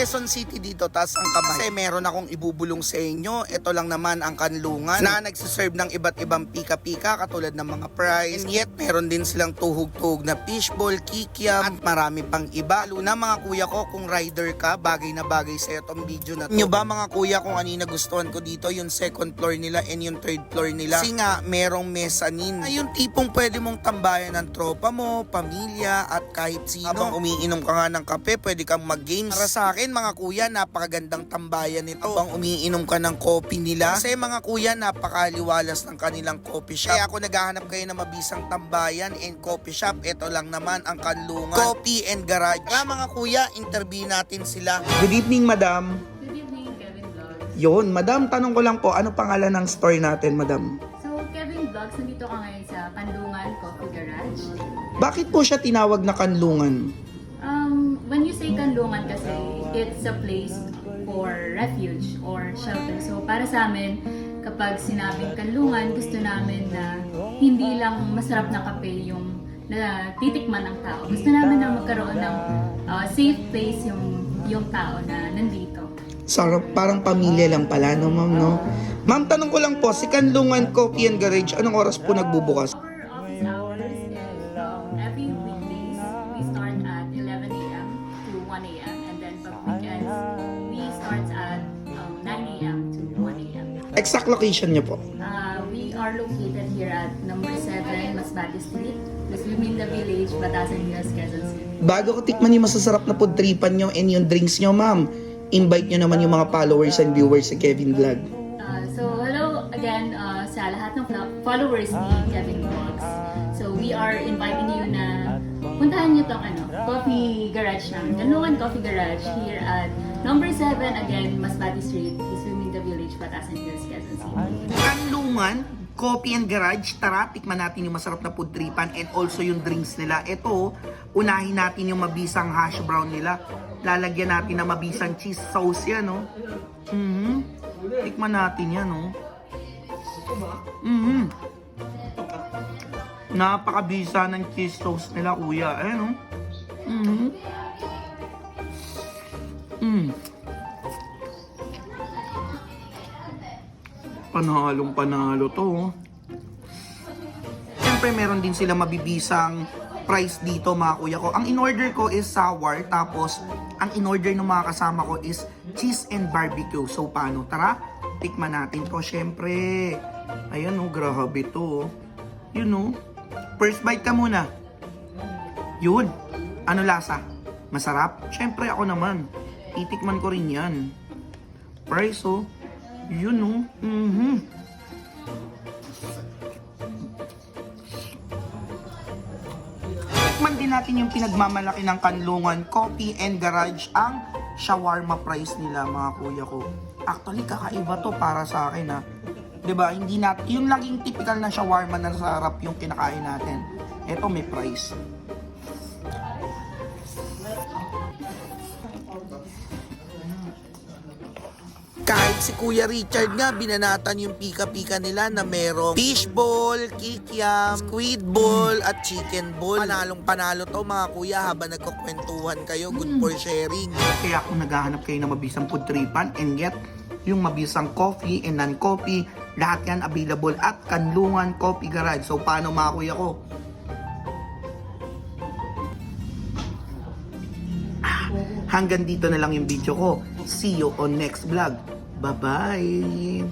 Quezon City dito, taas ang kamay. Kasi meron akong ibubulong sa inyo. Ito lang naman ang kanlungan na nagsiserve ng iba't ibang pika-pika katulad ng mga fries. And yet, meron din silang tuhog-tuhog na fishball, kikiam, at marami pang iba. Lalo na mga kuya ko, kung rider ka, bagay na bagay sa'yo itong video na to. Nyo ba mga kuya kung ano yung nagustuhan ko dito? Yung second floor nila and yung third floor nila. Kasi nga, merong mezzanine. Ay, yung tipong pwede mong tambayan ng tropa mo, pamilya, at kahit sino. Habang umiinom ka nga ng kape, pwede kang mag-games. Para sa akin, mga kuya, napakagandang tambayan nito. Habang umiinom ka ng coffee nila. Kasi mga kuya, napakaliwalas ng kanilang coffee shop. Kaya ako naghahanap kayo ng mabisang tambayan and coffee shop, ito lang naman ang kanlungan. Coffee and Garage. Kaya mga kuya, interview natin sila. Good evening, madam. Good evening, Kevin Vlogs. Yun, madam, tanong ko lang po, ano pangalan ng store natin, madam? So, Kevin Vlogs, nandito ka ngayon sa Kanlungan Coffee Garage. Bakit po siya tinawag na kanlungan? When you say Kanlungan kasi, it's a place for refuge or shelter. So, para sa amin, kapag sinabing Kanlungan, gusto namin na hindi lang masarap na kape yung titikman ng tao. Gusto namin na magkaroon ng safe place yung tao na nandito. Sarap, parang pamilya lang pala, no, ma'am, no? Ma'am, tanong ko lang po, si Kanlungan Coffee and Garage, anong oras po nagbubukas? Our office hours is every weekdays, we start at 11 a.m. to 1 a.m. And then pag weekends, we start at 9 a.m. to 1 a.m. Exact location niyo po. We are located here at number 7 Masbate Street, Luminda Village, Batasan Hills, Quezon City. Bago ko tikman yung masasarap na foodtripan nyo and yung drinks nyo, ma'am, invite nyo naman yung mga followers and viewers sa Kevin Vlog. So hello again sa lahat ng followers ni Kevin Vlogs. So we are inviting you na puntahan niyo tong Coffee Garage namin. Kanlungan Coffee Garage here at number 7 again, Masbate Street, Luminda Village, Batasan Hills, Quezon City. Kanlungan Coffee and Garage, tara, tikman natin yung masarap na foodtripan and also yung drinks nila. Ito, unahin natin yung mabisang hash brown nila. Lalagyan natin ng mabisang cheese sauce yan, no? Tikman natin yan, no? Napakabisa ng cheese sauce nila, kuya. Ayan, no? Panalong panalo to, oh. Siyempre meron din sila mabibisang price dito, mga kuya ko. Ang in-order ko is sour, tapos ang in-order ng mga kasama ko is cheese and barbecue. So paano? Tara, tikman natin to. Siyempre, ayan, oh, grabe to, oh. Yun, oh. First bite ka muna. Yun. Ano lasa? Masarap? Siyempre ako naman. Titikman ko rin yan. Price, oh. Yun, oh. Tikman din natin yung pinagmamalaki ng Kanlungan Coffee and Garage, ang shawarma price nila, mga kuya ko. Actually, kakaiba to para sa akin, ha. 'Di ba? Hindi natin yung laging typical na shawarma na sa harap yung kinakain natin. Ito may price. Kahit si Kuya Richard nga, binanatan yung pika-pika nila na merong fishball, kikiam, squid ball, at chicken ball. Panalong panalo to, mga kuya, habang nagkukwentuhan kayo. Good for sharing. Kaya kung naghahanap kayo ng mabisang foodtripan and get yung mabisang coffee and non-coffee, lahat yan available at Kanlungan Coffee Garage. So paano, mga kuya ko? Hanggang dito na lang yung video ko. See you on next vlog. Bye-bye!